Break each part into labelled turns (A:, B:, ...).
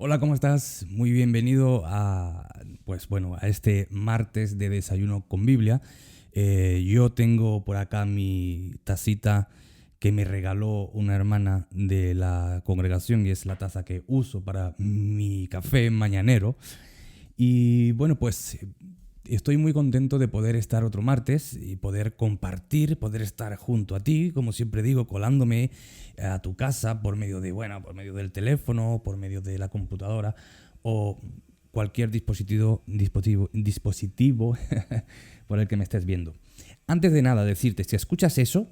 A: Hola, ¿cómo estás? Muy bienvenido a este martes de Desayuno con Biblia. Yo tengo por acá mi tacita que me regaló una hermana de la congregación y es la taza que uso para mi café mañanero. Y bueno, pues estoy muy contento de poder estar otro martes y poder compartir, poder estar junto a ti, como siempre digo, colándome a tu casa por medio por medio del teléfono, por medio de la computadora o cualquier dispositivo por el que me estés viendo. Antes de nada, decirte, si escuchas eso,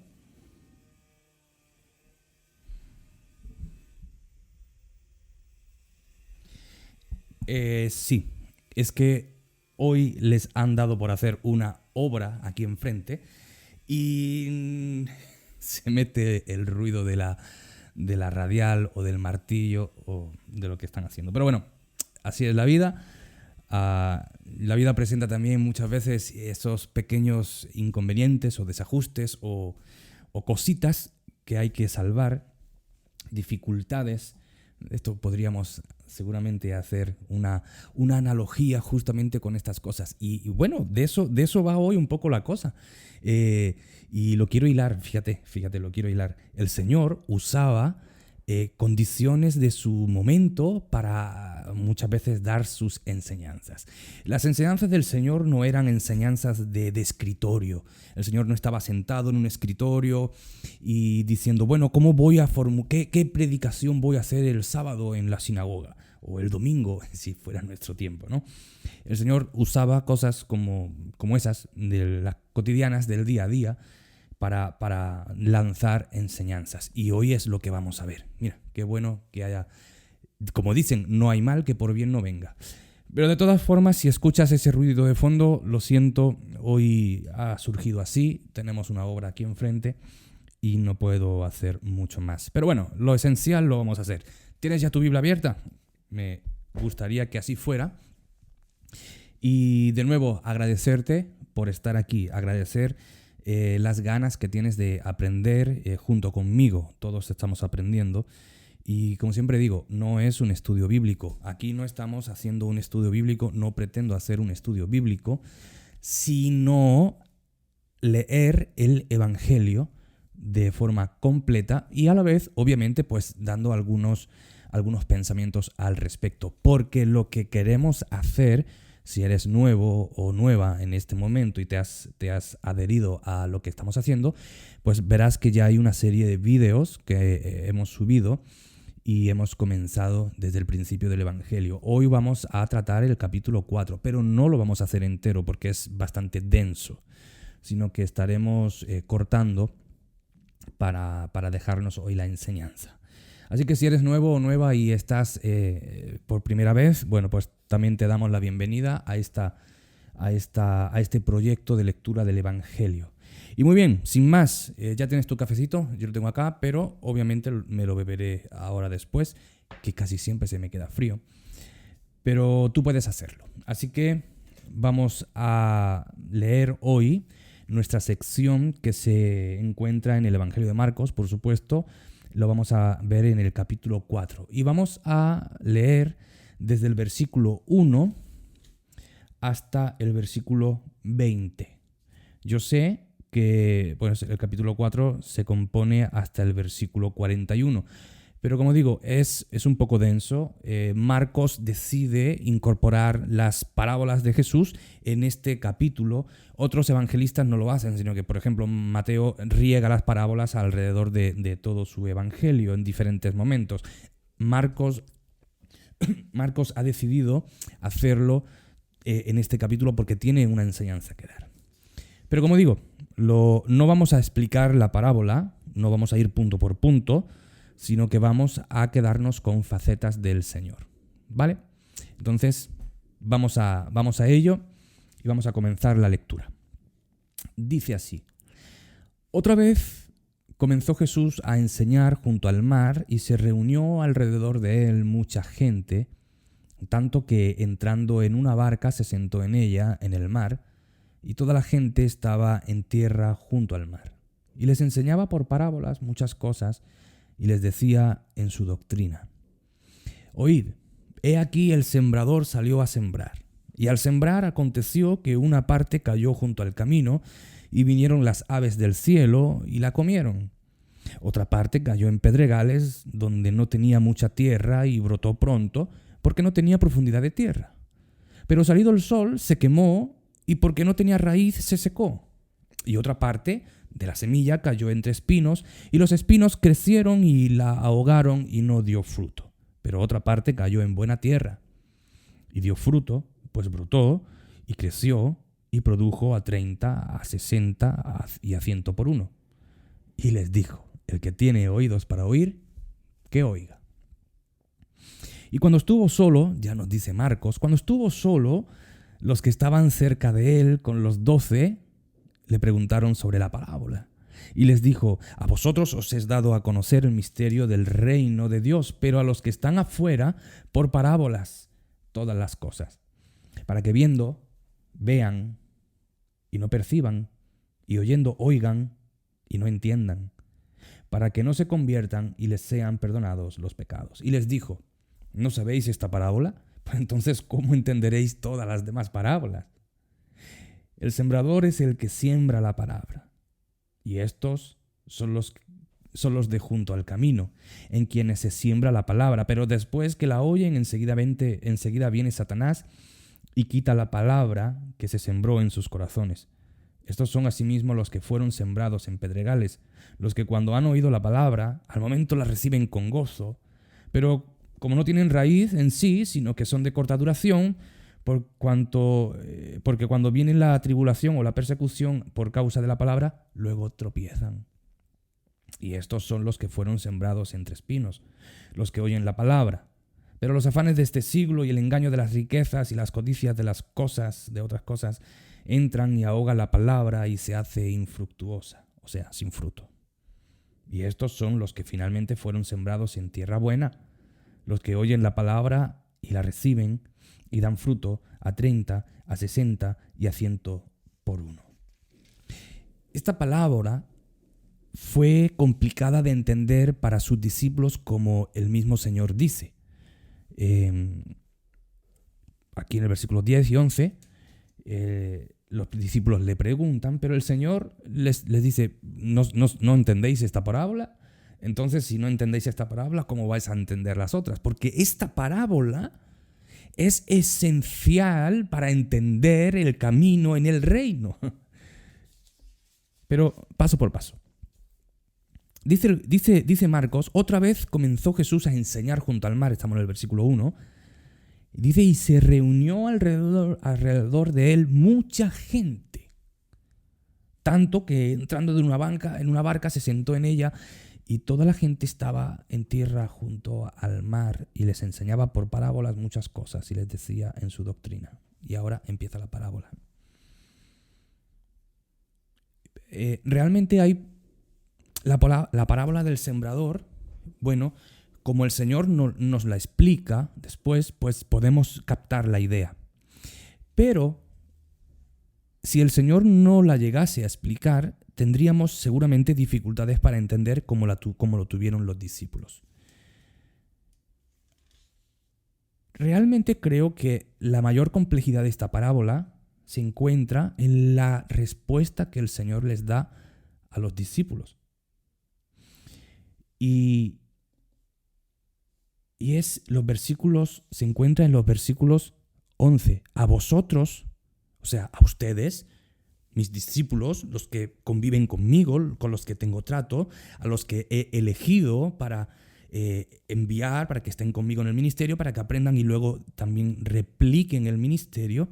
A: sí, es que hoy les han dado por hacer una obra aquí enfrente y se mete el ruido de la radial o del martillo o de lo que están haciendo. Pero bueno, así es la vida. La vida presenta también muchas veces esos pequeños inconvenientes o desajustes o cositas que hay que salvar, dificultades. Esto podríamos seguramente hacer una analogía justamente con estas cosas. Y bueno, de eso va hoy un poco la cosa. Y lo quiero hilar, fíjate, lo quiero hilar. El Señor usaba condiciones de su momento para muchas veces dar sus enseñanzas. Las enseñanzas del Señor no eran enseñanzas de escritorio. El Señor no estaba sentado en un escritorio y diciendo, bueno, ¿cómo voy a qué predicación voy a hacer el sábado en la sinagoga? O el domingo, si fuera nuestro tiempo, ¿no? El Señor usaba cosas como esas, de las cotidianas del día a día, para lanzar enseñanzas. Y hoy es lo que vamos a ver. Mira, qué bueno que haya, como dicen, no hay mal que por bien no venga. Pero de todas formas, si escuchas ese ruido de fondo, lo siento, hoy ha surgido así, tenemos una obra aquí enfrente y no puedo hacer mucho más. Pero bueno, lo esencial lo vamos a hacer. ¿Tienes ya tu Biblia abierta? Me gustaría que así fuera. Y de nuevo, agradecerte por estar aquí, agradecer las ganas que tienes de aprender junto conmigo. Todos estamos aprendiendo. Y como siempre digo, no es un estudio bíblico. Aquí no estamos haciendo un estudio bíblico, no pretendo hacer un estudio bíblico, sino leer el Evangelio de forma completa y a la vez, obviamente, pues dando algunos pensamientos al respecto. Porque lo que queremos hacer, si eres nuevo o nueva en este momento y te has adherido a lo que estamos haciendo, pues verás que ya hay una serie de vídeos que hemos subido y hemos comenzado desde el principio del Evangelio. Hoy vamos a tratar el capítulo 4, pero no lo vamos a hacer entero porque es bastante denso, sino que estaremos cortando para dejarnos hoy la enseñanza. Así que si eres nuevo o nueva y estás por primera vez, bueno, pues también te damos la bienvenida a este proyecto de lectura del Evangelio. Y muy bien, sin más, ya tienes tu cafecito, yo lo tengo acá, pero obviamente me lo beberé ahora después, que casi siempre se me queda frío. Pero tú puedes hacerlo. Así que vamos a leer hoy nuestra sección que se encuentra en el Evangelio de Marcos, por supuesto. Lo vamos a ver en el capítulo 4. Y vamos a leer desde el versículo 1 hasta el versículo 20. Yo sé que el capítulo 4 se compone hasta el versículo 41. Pero como digo, es un poco denso. Marcos decide incorporar las parábolas de Jesús en este capítulo. Otros evangelistas no lo hacen, sino que, por ejemplo, Mateo riega las parábolas alrededor de todo su evangelio en diferentes momentos. Marcos ha decidido hacerlo en este capítulo porque tiene una enseñanza que dar. Pero como digo, No vamos a explicar la parábola, no vamos a ir punto por punto, sino que vamos a quedarnos con facetas del Señor, ¿vale? Entonces, vamos a ello y vamos a comenzar la lectura. Dice así: Otra vez comenzó Jesús a enseñar junto al mar y se reunió alrededor de él mucha gente, tanto que entrando en una barca se sentó en ella, en el mar, y toda la gente estaba en tierra junto al mar. Y les enseñaba por parábolas muchas cosas y les decía en su doctrina: Oíd, he aquí el sembrador salió a sembrar. Y al sembrar aconteció que una parte cayó junto al camino, y vinieron las aves del cielo y la comieron. Otra parte cayó en pedregales, donde no tenía mucha tierra, y brotó pronto, porque no tenía profundidad de tierra. Pero salido el sol, se quemó, y porque no tenía raíz, se secó. Y otra parte de la semilla cayó entre espinos, y los espinos crecieron y la ahogaron, y no dio fruto. Pero otra parte cayó en buena tierra, y dio fruto, pues brotó, y creció, y produjo a 30, a 60 y a 100 por uno. Y les dijo: el que tiene oídos para oír, que oiga. Y cuando estuvo solo, ya nos dice Marcos, cuando estuvo solo, los que estaban cerca de él con los 12 le preguntaron sobre la parábola. Y les dijo: a vosotros os es dado a conocer el misterio del reino de Dios, pero a los que están afuera, por parábolas, todas las cosas, para que viendo, vean y no perciban, y oyendo, oigan y no entiendan, para que no se conviertan y les sean perdonados los pecados. Y les dijo: ¿no sabéis esta parábola? Pues entonces, ¿cómo entenderéis todas las demás parábolas? El sembrador es el que siembra la palabra, y estos son los de junto al camino, en quienes se siembra la palabra, pero después que la oyen, enseguida viene Satanás y quita la palabra que se sembró en sus corazones. Estos son asimismo los que fueron sembrados en pedregales, los que cuando han oído la palabra, al momento la reciben con gozo, pero como no tienen raíz en sí, sino que son de corta duración, porque cuando viene la tribulación o la persecución por causa de la palabra, luego tropiezan. Y estos son los que fueron sembrados entre espinos, los que oyen la palabra. Pero los afanes de este siglo y el engaño de las riquezas y las codicias de otras cosas, entran y ahogan la palabra y se hace infructuosa, o sea, sin fruto. Y estos son los que finalmente fueron sembrados en tierra buena, los que oyen la palabra y la reciben y dan fruto a 30, a 60 y a 100 por uno. Esta palabra fue complicada de entender para sus discípulos, como el mismo Señor dice. Aquí en el versículo 10 y 11, los discípulos le preguntan, pero el Señor les dice: ¿No entendéis esta parábola? Entonces, si no entendéis esta parábola, ¿cómo vais a entender las otras? Porque esta parábola es esencial para entender el camino en el reino. Pero paso por paso. Dice Marcos: otra vez comenzó Jesús a enseñar junto al mar, estamos en el versículo 1, dice: y se reunió alrededor de él mucha gente, tanto que entrando en una barca se sentó en ella, y toda la gente estaba en tierra junto al mar, y les enseñaba por parábolas muchas cosas, y les decía en su doctrina. Y ahora empieza la parábola. Realmente hay la parábola del sembrador. Bueno, como el Señor nos la explica después, pues podemos captar la idea. Pero si el Señor no la llegase a explicar, tendríamos seguramente dificultades para entender cómo lo tuvieron los discípulos. Realmente creo que la mayor complejidad de esta parábola se encuentra en la respuesta que el Señor les da a los discípulos. Y se encuentra en los versículos 11. A vosotros, o sea, a ustedes, mis discípulos, los que conviven conmigo, con los que tengo trato, a los que he elegido para enviar para que estén conmigo en el ministerio, para que aprendan y luego también repliquen el ministerio.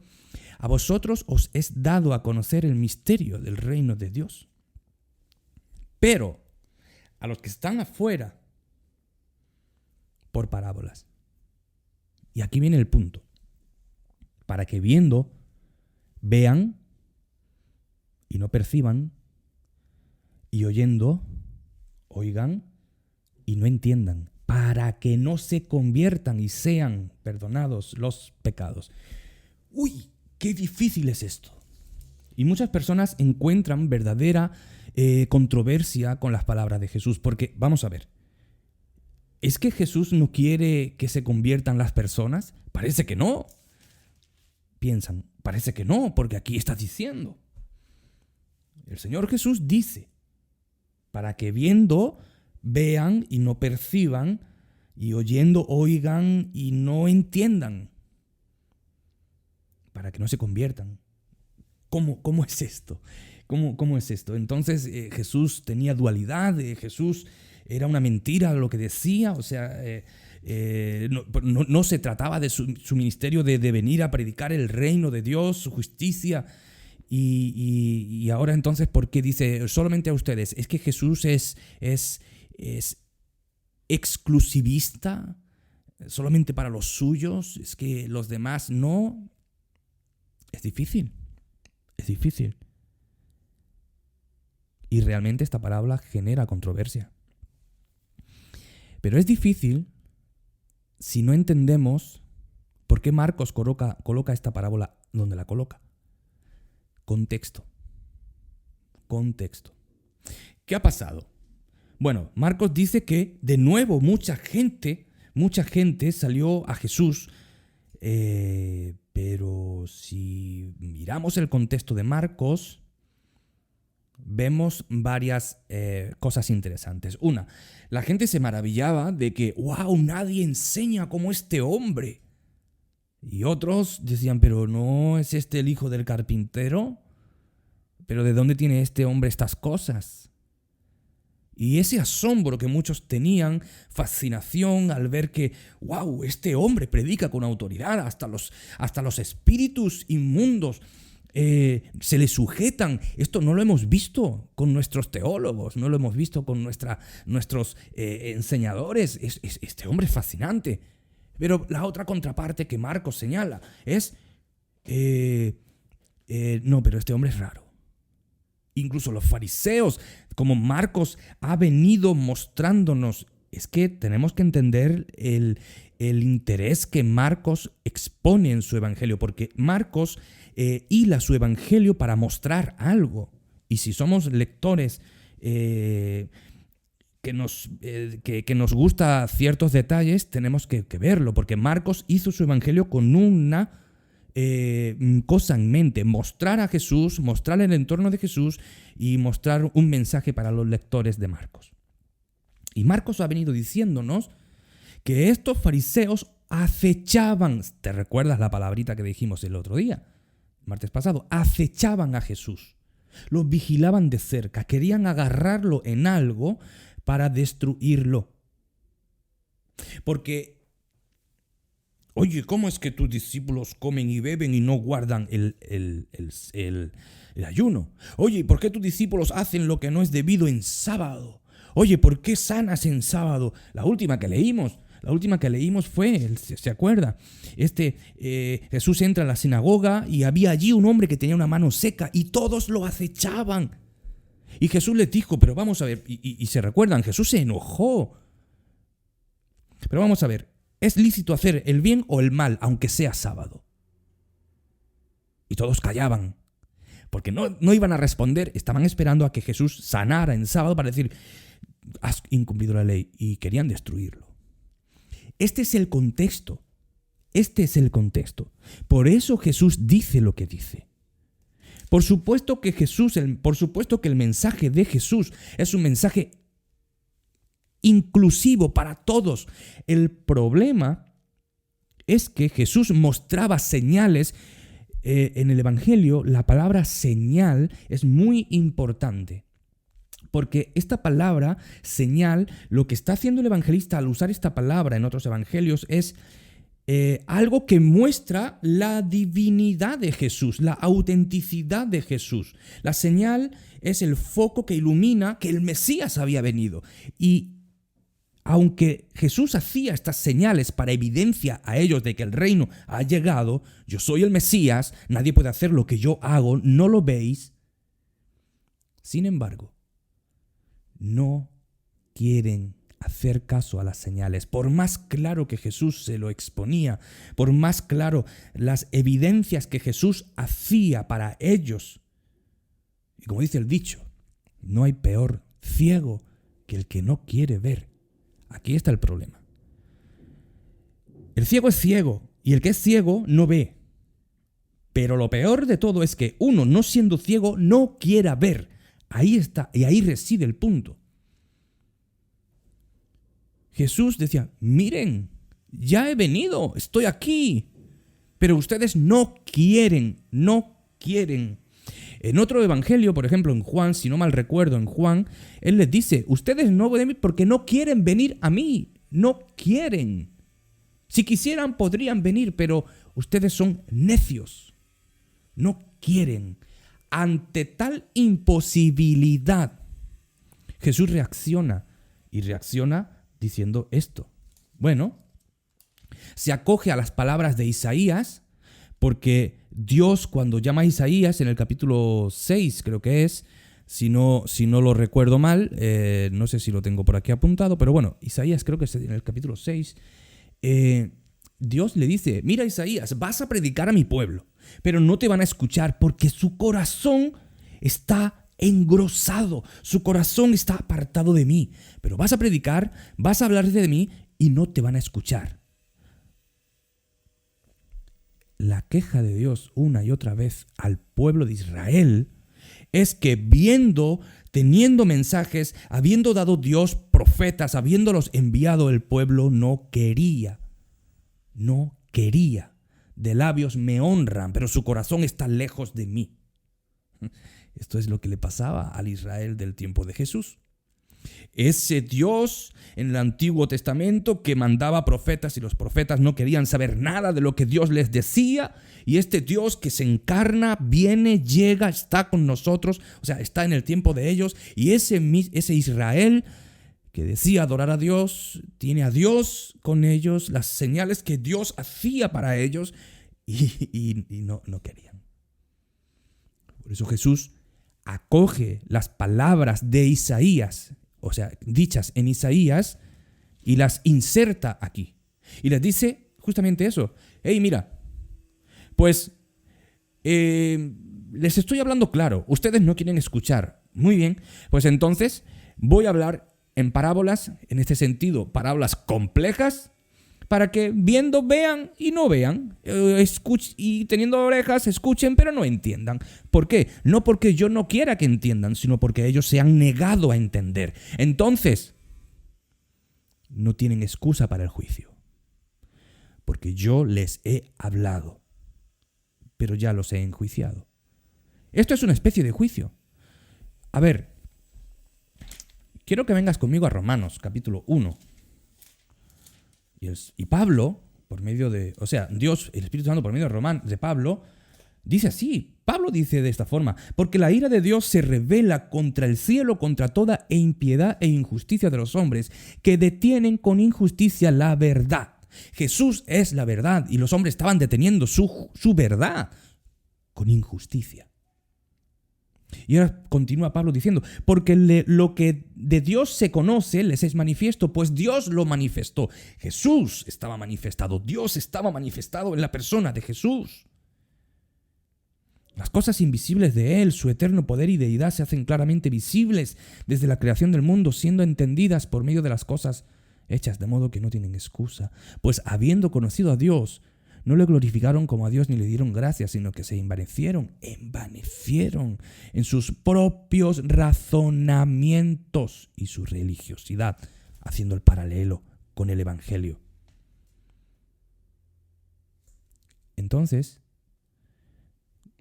A: A vosotros os es dado a conocer el misterio del reino de Dios. Pero a los que están afuera, por parábolas. Y aquí viene el punto. Para que viendo, vean y no perciban, y oyendo, oigan y no entiendan, para que no se conviertan y sean perdonados los pecados. ¡Uy! ¡Qué difícil es esto! Y muchas personas encuentran verdadera controversia con las palabras de Jesús, porque, vamos a ver, ¿es que Jesús no quiere que se conviertan las personas? Parece que no. Piensan, parece que no, porque aquí está diciendo. El Señor Jesús dice, para que viendo, vean y no perciban, y oyendo, oigan y no entiendan, para que no se conviertan. ¿Cómo es esto? ¿Cómo es esto? Entonces Jesús tenía dualidad, Jesús era una mentira lo que decía, o sea, no se trataba de su ministerio de venir a predicar el reino de Dios, su justicia. Y ahora entonces, ¿por qué dice solamente a ustedes? ¿Es que Jesús es exclusivista? ¿Solamente para los suyos? ¿Es que los demás no? Es difícil. Es difícil. Y realmente esta parábola genera controversia. Pero es difícil si no entendemos por qué Marcos coloca esta parábola donde la coloca. Contexto. ¿Qué ha pasado? Bueno, Marcos dice que de nuevo mucha gente salió a Jesús, pero si miramos el contexto de Marcos, vemos varias cosas interesantes. Una, la gente se maravillaba de que, wow, nadie enseña como este hombre. Y otros decían, pero ¿no es este el hijo del carpintero? ¿Pero de dónde tiene este hombre estas cosas? Y ese asombro que muchos tenían, fascinación al ver que, wow, este hombre predica con autoridad, hasta los espíritus inmundos se le sujetan. Esto no lo hemos visto con nuestros teólogos, no lo hemos visto con nuestros enseñadores. Este hombre es fascinante. Pero la otra contraparte que Marcos señala es, no, pero este hombre es raro. Incluso los fariseos, como Marcos ha venido mostrándonos, es que tenemos que entender el interés que Marcos expone en su evangelio, porque Marcos hila su evangelio para mostrar algo. Y si somos lectores que nos gusta ciertos detalles, tenemos que verlo, porque Marcos hizo su evangelio con una cosa en mente: mostrar a Jesús, mostrar el entorno de Jesús y mostrar un mensaje para los lectores de Marcos. Y Marcos ha venido diciéndonos que estos fariseos acechaban, ¿te recuerdas la palabrita que dijimos el otro día, martes pasado? Acechaban a Jesús, lo vigilaban de cerca, querían agarrarlo en algo para destruirlo. Porque, oye, ¿cómo es que tus discípulos comen y beben y no guardan el ayuno? Oye, ¿por qué tus discípulos hacen lo que no es debido en sábado? Oye, ¿por qué sanas en sábado? La última que leímos fue, ¿se acuerda? Jesús entra a la sinagoga y había allí un hombre que tenía una mano seca y todos lo acechaban. Y Jesús les dijo, pero vamos a ver, y se recuerdan, Jesús se enojó. Pero vamos a ver, ¿es lícito hacer el bien o el mal, aunque sea sábado? Y todos callaban, porque no iban a responder, estaban esperando a que Jesús sanara en sábado para decir, has incumplido la ley, y querían destruirlo. Este es el contexto. Por eso Jesús dice lo que dice. Por supuesto que el mensaje de Jesús es un mensaje inclusivo para todos. El problema es que Jesús mostraba señales. En el Evangelio, la palabra señal es muy importante, Porque esta palabra, señal, lo que está haciendo el evangelista al usar esta palabra en otros evangelios es algo que muestra la divinidad de Jesús, la autenticidad de Jesús. La señal es el foco que ilumina que el Mesías había venido. Y aunque Jesús hacía estas señales para evidencia a ellos de que el reino ha llegado, yo soy el Mesías, nadie puede hacer lo que yo hago, ¿no lo veis? Sin embargo, no quieren hacer caso a las señales. Por más claro que Jesús se lo exponía, por más claro las evidencias que Jesús hacía para ellos. Y como dice el dicho, no hay peor ciego que el que no quiere ver. Aquí está el problema. El ciego es ciego y el que es ciego no ve. Pero lo peor de todo es que uno, no siendo ciego, no quiera ver. Ahí está, y ahí reside el punto. Jesús decía, miren, ya he venido, estoy aquí, pero ustedes no quieren. En otro evangelio, por ejemplo en Juan, si no mal recuerdo, en Juan, él les dice, ustedes no pueden venir porque no quieren venir a mí, no quieren. Si quisieran podrían venir, pero ustedes son necios, no quieren. Ante tal imposibilidad, Jesús reacciona diciendo esto. Bueno, se acoge a las palabras de Isaías, porque Dios cuando llama a Isaías en el capítulo 6, creo que es, si no lo recuerdo mal, no sé si lo tengo por aquí apuntado, pero bueno, Isaías creo que es en el capítulo 6, Dios le dice, mira Isaías, vas a predicar a mi pueblo, pero no te van a escuchar porque su corazón está engrosado, su corazón está apartado de mí, pero vas a predicar, vas a hablar de mí y no te van a escuchar. La queja de Dios una y otra vez al pueblo de Israel es que teniendo mensajes, habiendo dado Dios profetas, habiéndolos enviado, el pueblo no quería. De labios me honran, pero su corazón está lejos de mí. Esto es lo que le pasaba al Israel del tiempo de Jesús. Ese Dios en el Antiguo Testamento que mandaba profetas y los profetas no querían saber nada de lo que Dios les decía, y este Dios que se encarna, viene, llega, está con nosotros, o sea, está en el tiempo de ellos, y ese Israel que decía adorar a Dios, tiene a Dios con ellos, las señales que Dios hacía para ellos, y no querían. Por eso Jesús acoge las palabras de Isaías, o sea, dichas en Isaías, y las inserta aquí. Y les dice justamente eso. Hey, mira, pues les estoy hablando claro, ustedes no quieren escuchar. Muy bien, pues entonces voy a hablar en parábolas, en este sentido, parábolas complejas, para que viendo vean y no vean, y teniendo orejas escuchen pero no entiendan. ¿Por qué? No porque yo no quiera que entiendan, sino porque ellos se han negado a entender. Entonces, no tienen excusa para el juicio, porque yo les he hablado, pero ya los he enjuiciado. Esto es una especie de juicio. A ver, quiero que vengas conmigo a Romanos, capítulo 1. Y Pablo, por medio de, o sea, Dios, el Espíritu Santo por medio de Pablo, dice así. Pablo dice de esta forma, porque la ira de Dios se revela contra el cielo, contra toda impiedad e injusticia de los hombres, que detienen con injusticia la verdad. Jesús es la verdad, y los hombres estaban deteniendo su verdad con injusticia. Y ahora continúa Pablo diciendo, porque lo que de Dios se conoce les es manifiesto, pues Dios lo manifestó. Jesús estaba manifestado, Dios estaba manifestado en la persona de Jesús. Las cosas invisibles de Él, su eterno poder y deidad se hacen claramente visibles desde la creación del mundo, siendo entendidas por medio de las cosas hechas, de modo que no tienen excusa. Pues habiendo conocido a Dios, no le glorificaron como a Dios ni le dieron gracias, sino que se envanecieron en sus propios razonamientos y su religiosidad, haciendo el paralelo con el Evangelio. Entonces,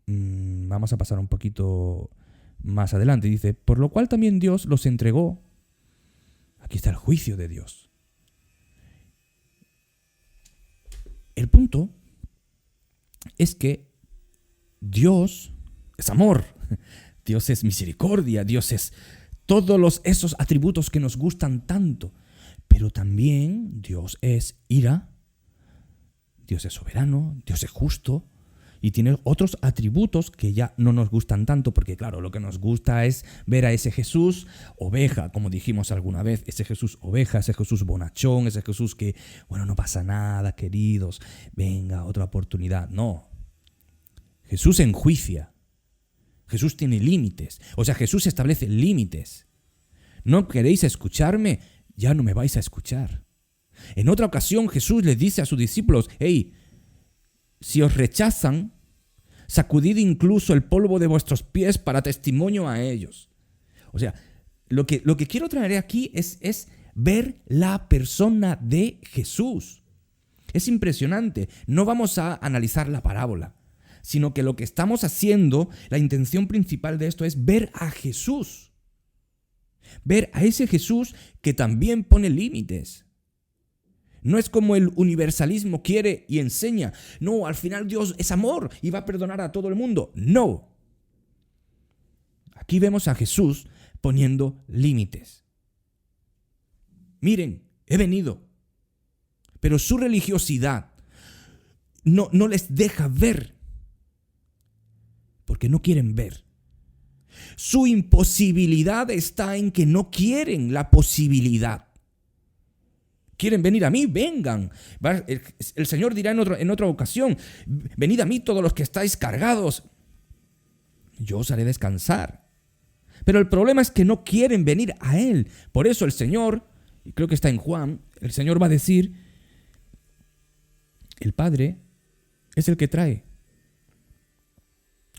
A: vamos a pasar un poquito más adelante. Dice, por lo cual también Dios los entregó. Aquí está el juicio de Dios. El punto es que Dios es amor, Dios es misericordia, Dios es todos esos atributos que nos gustan tanto. Pero también Dios es ira, Dios es soberano, Dios es justo y tiene otros atributos que ya no nos gustan tanto, porque claro, lo que nos gusta es ver a ese Jesús oveja, como dijimos alguna vez, ese Jesús oveja, ese Jesús bonachón, ese Jesús que, bueno, no pasa nada, queridos, venga, otra oportunidad. No, Jesús enjuicia, Jesús tiene límites, o sea, Jesús establece límites. ¿No queréis escucharme? Ya no me vais a escuchar. En otra ocasión Jesús les dice a sus discípulos, hey, si os rechazan, sacudid incluso el polvo de vuestros pies para testimonio a ellos. O sea, lo que quiero traer aquí es ver la persona de Jesús. Es impresionante. No vamos a analizar la parábola, sino que lo que estamos haciendo, la intención principal de esto es ver a Jesús. Ver a ese Jesús que también pone límites. No es como el universalismo quiere y enseña. No, al final Dios es amor y va a perdonar a todo el mundo. No. Aquí vemos a Jesús poniendo límites. Miren, he venido. Pero su religiosidad no les deja ver. Porque no quieren ver. Su imposibilidad está en que no quieren la posibilidad. ¿Quieren venir a mí? Vengan. El Señor dirá en otra ocasión, venid a mí todos los que estáis cargados. Yo os haré descansar. Pero el problema es que no quieren venir a Él. Por eso el Señor, y creo que está en Juan, el Señor va a decir, el Padre es el que trae.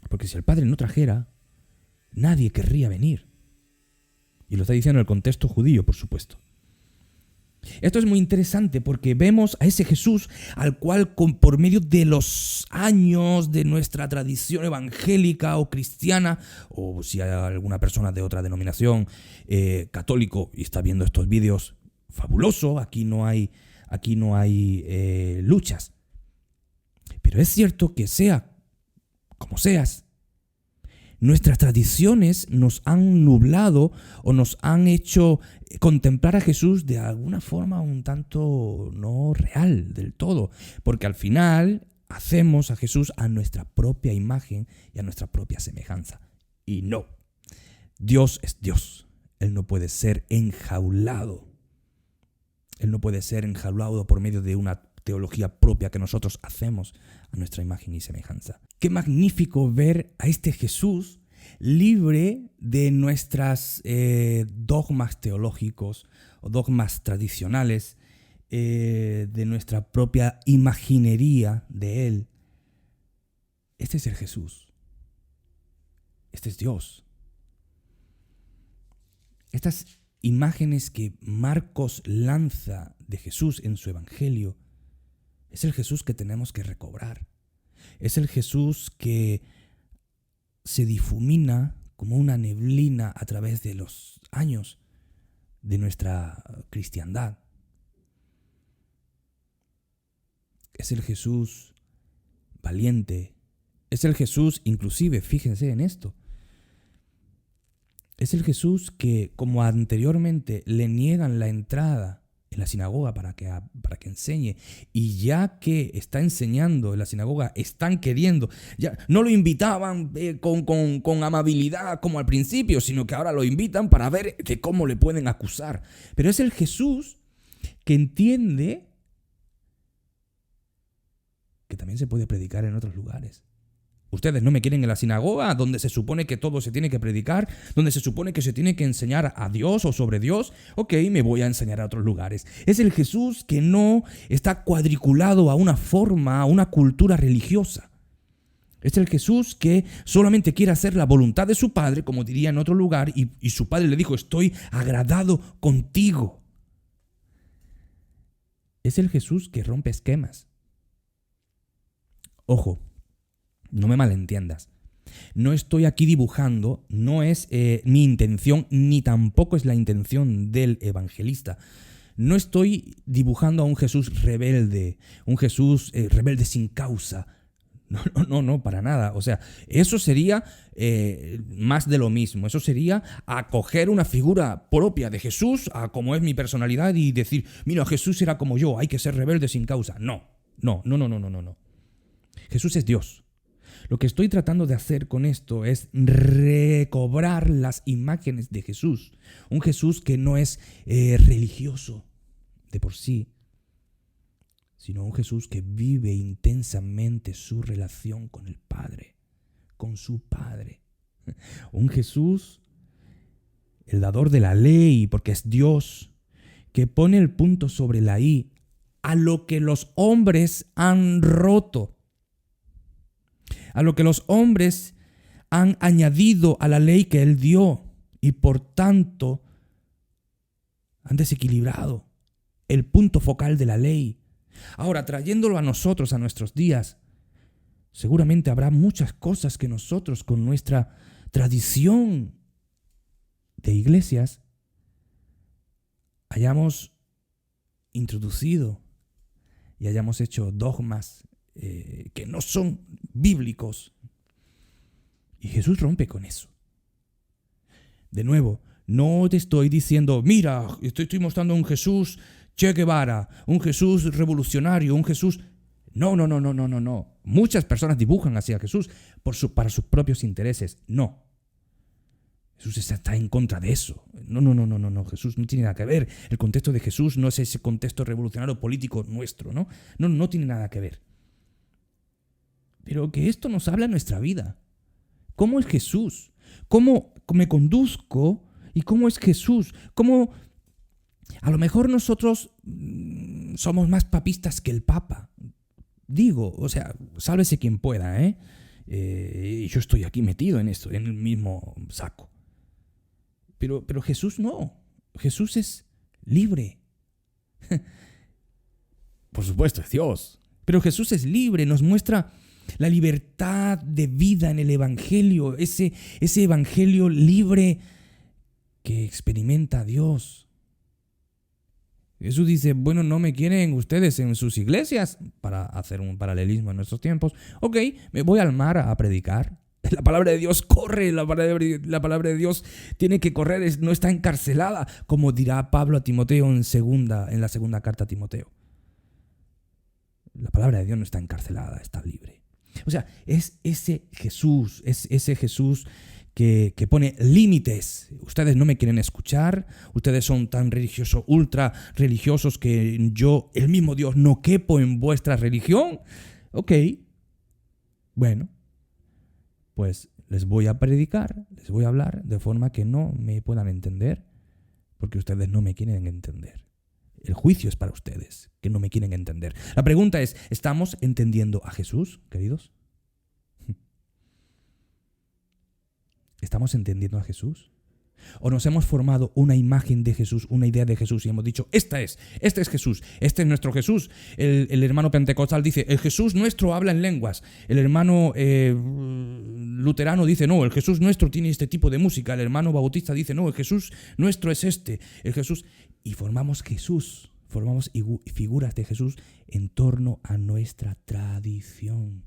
A: Porque si el Padre no trajera, nadie querría venir. Y lo está diciendo en el contexto judío, por supuesto. Esto es muy interesante porque vemos a ese Jesús al cual por medio de los años de nuestra tradición evangélica o cristiana, o si hay alguna persona de otra denominación católico y está viendo estos vídeos, fabuloso, aquí no hay luchas. Pero es cierto que sea como seas, nuestras tradiciones nos han nublado o nos han hecho contemplar a Jesús de alguna forma un tanto no real del todo, porque al final hacemos a Jesús a nuestra propia imagen y a nuestra propia semejanza. Y no, Dios es Dios, Él no puede ser enjaulado. Él no puede ser enjaulado por medio de una teología propia que nosotros hacemos a nuestra imagen y semejanza. Qué magnífico ver a este Jesús libre de nuestras dogmas teológicos o dogmas tradicionales, de nuestra propia imaginería de Él. Este es el Jesús. Este es Dios. Estas imágenes que Marcos lanza de Jesús en su evangelio es el Jesús que tenemos que recobrar. Es el Jesús que se difumina como una neblina a través de los años de nuestra cristiandad. Es el Jesús valiente. Es el Jesús, inclusive, fíjense en esto, es el Jesús que, como anteriormente, le niegan la entrada en la sinagoga para que enseñe, y ya que está enseñando en la sinagoga, están queriendo, ya no lo invitaban con amabilidad como al principio, sino que ahora lo invitan para ver de cómo le pueden acusar. Pero es el Jesús que entiende que también se puede predicar en otros lugares. Ustedes no me quieren en la sinagoga, donde se supone que todo se tiene que predicar, donde se supone que se tiene que enseñar a Dios o sobre Dios. Ok, me voy a enseñar a otros lugares. Es el Jesús que no está cuadriculado a una forma, a una cultura religiosa. Es el Jesús que solamente quiere hacer la voluntad de su Padre, como diría en otro lugar, y su Padre le dijo, estoy agradado contigo. Es el Jesús que rompe esquemas. Ojo, no me malentiendas. No estoy aquí dibujando, no es mi intención, ni tampoco es la intención del evangelista. No estoy dibujando a un Jesús rebelde, un Jesús rebelde sin causa. No, para nada. O sea, eso sería más de lo mismo. Eso sería acoger una figura propia de Jesús a como es mi personalidad y decir, mira, Jesús era como yo, hay que ser rebelde sin causa. No. Jesús es Dios. Lo que estoy tratando de hacer con esto es recobrar las imágenes de Jesús. Un Jesús que no es religioso de por sí, sino un Jesús que vive intensamente su relación con el Padre, con su Padre. Un Jesús, el dador de la ley, porque es Dios, que pone el punto sobre la I a lo que los hombres han roto, a lo que los hombres han añadido a la ley que Él dio y por tanto han desequilibrado el punto focal de la ley. Ahora, trayéndolo a nosotros, a nuestros días, seguramente habrá muchas cosas que nosotros con nuestra tradición de iglesias hayamos introducido y hayamos hecho dogmas que no son bíblicos. Y Jesús rompe con eso. De nuevo, no te estoy diciendo, mira, estoy mostrando un Jesús Che Guevara, un Jesús revolucionario, un Jesús... No. Muchas personas dibujan así a Jesús para sus propios intereses. No. Jesús está en contra de eso. No. Jesús no tiene nada que ver. El contexto de Jesús no es ese contexto revolucionario político nuestro, ¿no? No tiene nada que ver. Pero que esto nos habla en nuestra vida. ¿Cómo es Jesús? ¿Cómo me conduzco? ¿Y cómo es Jesús? ¿Cómo... A lo mejor nosotros somos más papistas que el Papa. Digo, o sea, sálvese quien pueda, ¿eh? Yo estoy aquí metido en esto, en el mismo saco. Pero Jesús no. Jesús es libre. Por supuesto, es Dios. Pero Jesús es libre, nos muestra la libertad de vida en el Evangelio, ese Evangelio libre que experimenta a Dios. Jesús dice, bueno, no me quieren ustedes en sus iglesias, para hacer un paralelismo en nuestros tiempos. Ok, me voy al mar a predicar. La palabra de Dios corre, la palabra de Dios tiene que correr, no está encarcelada, como dirá Pablo a Timoteo en la segunda carta a Timoteo. La palabra de Dios no está encarcelada, está libre. O sea, es ese Jesús que pone límites. Ustedes no me quieren escuchar, ustedes son tan religiosos, ultra religiosos que yo, el mismo Dios, no quepo en vuestra religión. Ok, bueno, pues les voy a predicar, les voy a hablar de forma que no me puedan entender, porque ustedes no me quieren entender. El juicio es para ustedes, que no me quieren entender. La pregunta es, ¿estamos entendiendo a Jesús, queridos? ¿Estamos entendiendo a Jesús? ¿O nos hemos formado una imagen de Jesús, una idea de Jesús y hemos dicho, este es Jesús, este es nuestro Jesús? El hermano pentecostal dice, el Jesús nuestro habla en lenguas. El hermano luterano dice, no, el Jesús nuestro tiene este tipo de música. El hermano bautista dice, no, el Jesús nuestro es este. El Jesús... Y formamos figuras de Jesús en torno a nuestra tradición.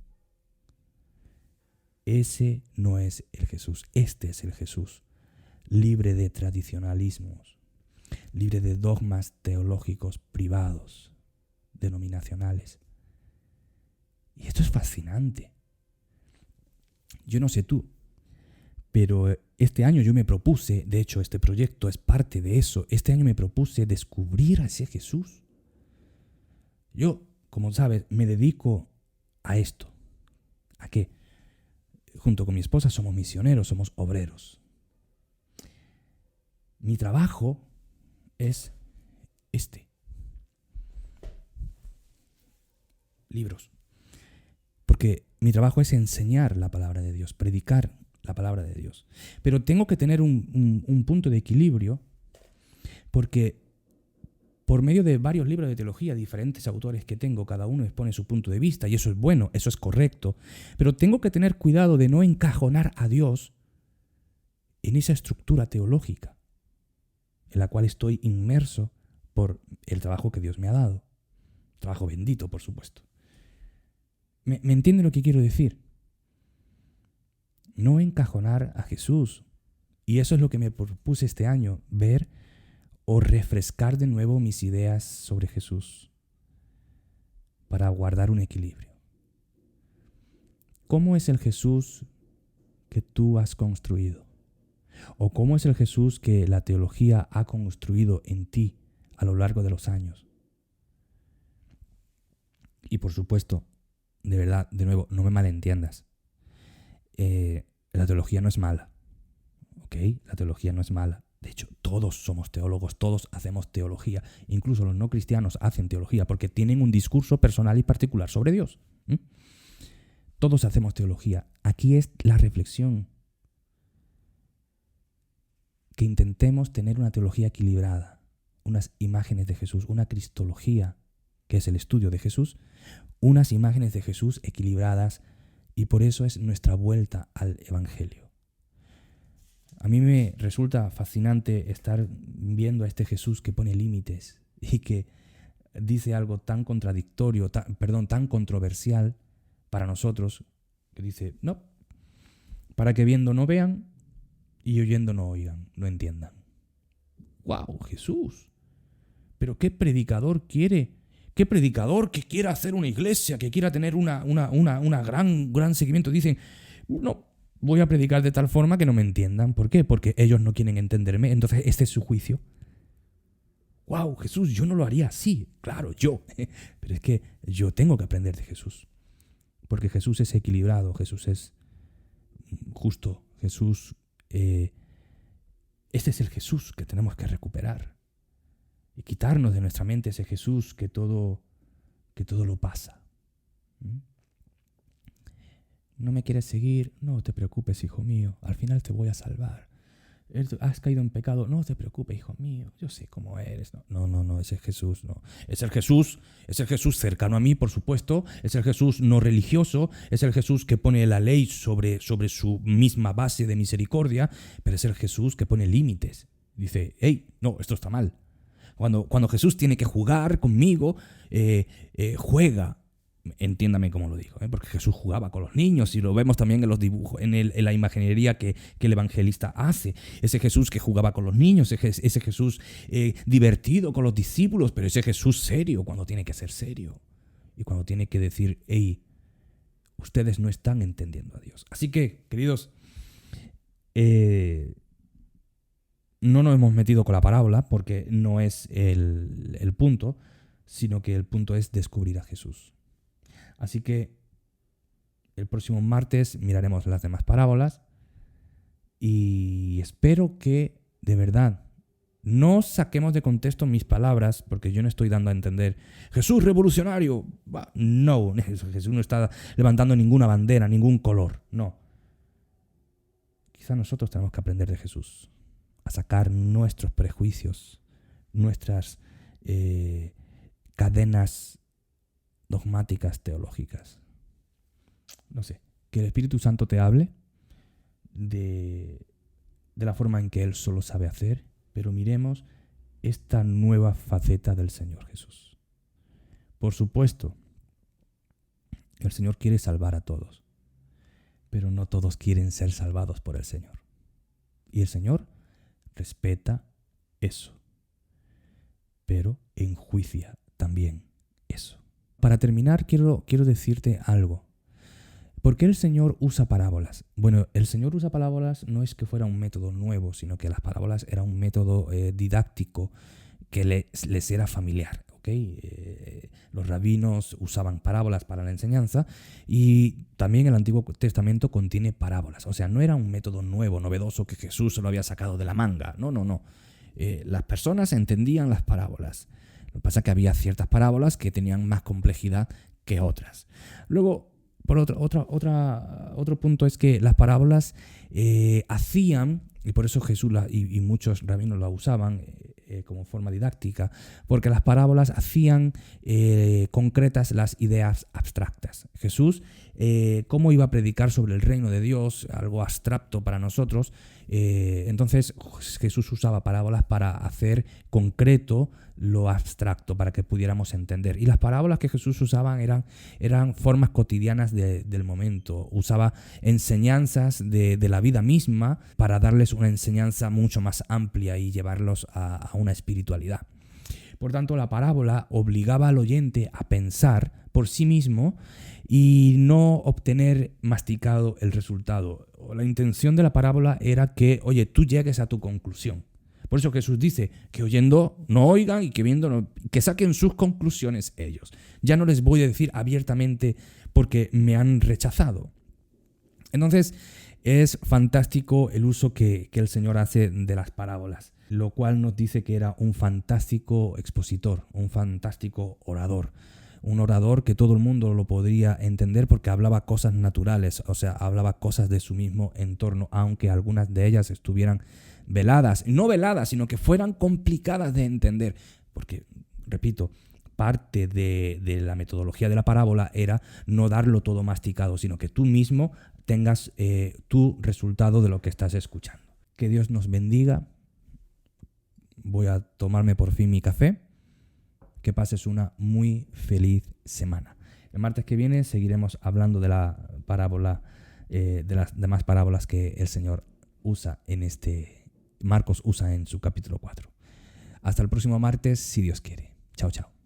A: Ese no es el Jesús, este es el Jesús, libre de tradicionalismos, libre de dogmas teológicos privados, denominacionales. Y esto es fascinante. Yo no sé tú, pero este año yo me propuse, de hecho este proyecto es parte de eso, este año me propuse descubrir a ese Jesús. Yo, como sabes, me dedico a esto. ¿A qué? Junto con mi esposa somos misioneros, somos obreros. Mi trabajo es libros. Porque mi trabajo es enseñar la palabra de Dios, predicar la palabra de Dios. Pero tengo que tener un punto de equilibrio porque por medio de varios libros de teología, diferentes autores que tengo, cada uno expone su punto de vista, y eso es bueno, eso es correcto, pero tengo que tener cuidado de no encajonar a Dios en esa estructura teológica en la cual estoy inmerso por el trabajo que Dios me ha dado. Trabajo bendito, por supuesto. ¿Me entiende lo que quiero decir? No encajonar a Jesús. Y eso es lo que me propuse este año, ver o refrescar de nuevo mis ideas sobre Jesús para guardar un equilibrio. ¿Cómo es el Jesús que tú has construido? ¿O cómo es el Jesús que la teología ha construido en ti a lo largo de los años? Y por supuesto, de verdad, de nuevo, no me malentiendas. La teología no es mala, ¿ok? La teología no es mala. De hecho, todos somos teólogos, todos hacemos teología. Incluso los no cristianos hacen teología porque tienen un discurso personal y particular sobre Dios. Todos hacemos teología. Aquí es la reflexión. Que intentemos tener una teología equilibrada, unas imágenes de Jesús, una cristología, que es el estudio de Jesús, unas imágenes de Jesús equilibradas, y por eso es nuestra vuelta al Evangelio. A mí me resulta fascinante estar viendo a este Jesús que pone límites y que dice algo tan contradictorio, tan controversial para nosotros, que dice, no, para que viendo no vean y oyendo no oigan, no entiendan. ¡Wow, Jesús! Pero ¿qué predicador quiere? ¿Qué predicador que quiera hacer una iglesia, que quiera tener una gran seguimiento? Dicen, no, voy a predicar de tal forma que no me entiendan. ¿Por qué? Porque ellos no quieren entenderme. Entonces, este es su juicio. ¡Wow, Jesús! Yo no lo haría así. Claro, yo. Pero es que yo tengo que aprender de Jesús. Porque Jesús es equilibrado, Jesús es justo, Jesús... este es el Jesús que tenemos que recuperar. Y quitarnos de nuestra mente ese Jesús que todo lo pasa. ¿No me quieres seguir? No te preocupes, hijo mío. Al final te voy a salvar. Has caído en pecado. No te preocupes, hijo mío. Yo sé cómo eres. No, ese Jesús no. Es el Jesús cercano a mí, por supuesto. Es el Jesús no religioso. Es el Jesús que pone la ley sobre su misma base de misericordia. Pero es el Jesús que pone límites. Dice, hey, no, esto está mal. Cuando Jesús tiene que jugar conmigo, juega. Entiéndame cómo lo digo, porque Jesús jugaba con los niños y lo vemos también en los dibujos, en la imaginería que el evangelista hace. Ese Jesús que jugaba con los niños, ese Jesús divertido con los discípulos, pero ese Jesús serio cuando tiene que ser serio y cuando tiene que decir, hey, ustedes no están entendiendo a Dios. Así que, queridos, no nos hemos metido con la parábola porque no es el punto, sino que el punto es descubrir a Jesús. Así que el próximo martes miraremos las demás parábolas y espero que, de verdad, no saquemos de contexto mis palabras, porque yo no estoy dando a entender Jesús revolucionario. No, Jesús no está levantando ninguna bandera, ningún color, no. Quizá nosotros tenemos que aprender de Jesús, a sacar nuestros prejuicios, nuestras cadenas dogmáticas teológicas. No sé, que el Espíritu Santo te hable de la forma en que Él solo sabe hacer, pero miremos esta nueva faceta del Señor Jesús. Por supuesto, el Señor quiere salvar a todos, pero no todos quieren ser salvados por el Señor. Y el Señor respeta eso, pero enjuicia también eso. Para terminar, quiero decirte algo. ¿Por qué el Señor usa parábolas? Bueno, el Señor usa parábolas no es que fuera un método nuevo, sino que las parábolas era un método didáctico que les era familiar. ¿Okay? Los rabinos usaban parábolas para la enseñanza y también el Antiguo Testamento contiene parábolas. O sea, no era un método nuevo, novedoso, que Jesús se lo había sacado de la manga. No. Las personas entendían las parábolas. Lo que pasa es que había ciertas parábolas que tenían más complejidad que otras. Luego, por otro punto es que las parábolas hacían, y por eso Jesús y muchos rabinos la usaban, como forma didáctica, porque las parábolas hacían concretas las ideas abstractas. Jesús, ¿cómo iba a predicar sobre el reino de Dios, algo abstracto para nosotros? Entonces Jesús usaba parábolas para hacer concreto lo abstracto, para que pudiéramos entender. Y las parábolas que Jesús usaba eran formas cotidianas del momento. Usaba enseñanzas de la vida misma para darles una enseñanza mucho más amplia y llevarlos a una espiritualidad. Por tanto, la parábola obligaba al oyente a pensar por sí mismo y no obtener masticado el resultado. La intención de la parábola era que, oye, tú llegues a tu conclusión. Por eso Jesús dice que oyendo no oigan y que viendo no, que saquen sus conclusiones ellos. Ya no les voy a decir abiertamente porque me han rechazado. Entonces, es fantástico el uso que el Señor hace de las parábolas, lo cual nos dice que era un fantástico expositor, un fantástico orador. Un orador que todo el mundo lo podría entender porque hablaba cosas naturales, o sea, hablaba cosas de su mismo entorno, aunque algunas de ellas estuvieran veladas, no veladas, sino que fueran complicadas de entender. Porque, repito, parte de la metodología de la parábola era no darlo todo masticado, sino que tú mismo tengas tu resultado de lo que estás escuchando. Que Dios nos bendiga. Voy a tomarme por fin mi café. Que pases una muy feliz semana. El martes que viene seguiremos hablando de la parábola, de las demás parábolas que el Señor usa Marcos usa en su capítulo 4. Hasta el próximo martes, si Dios quiere. Chao, chao.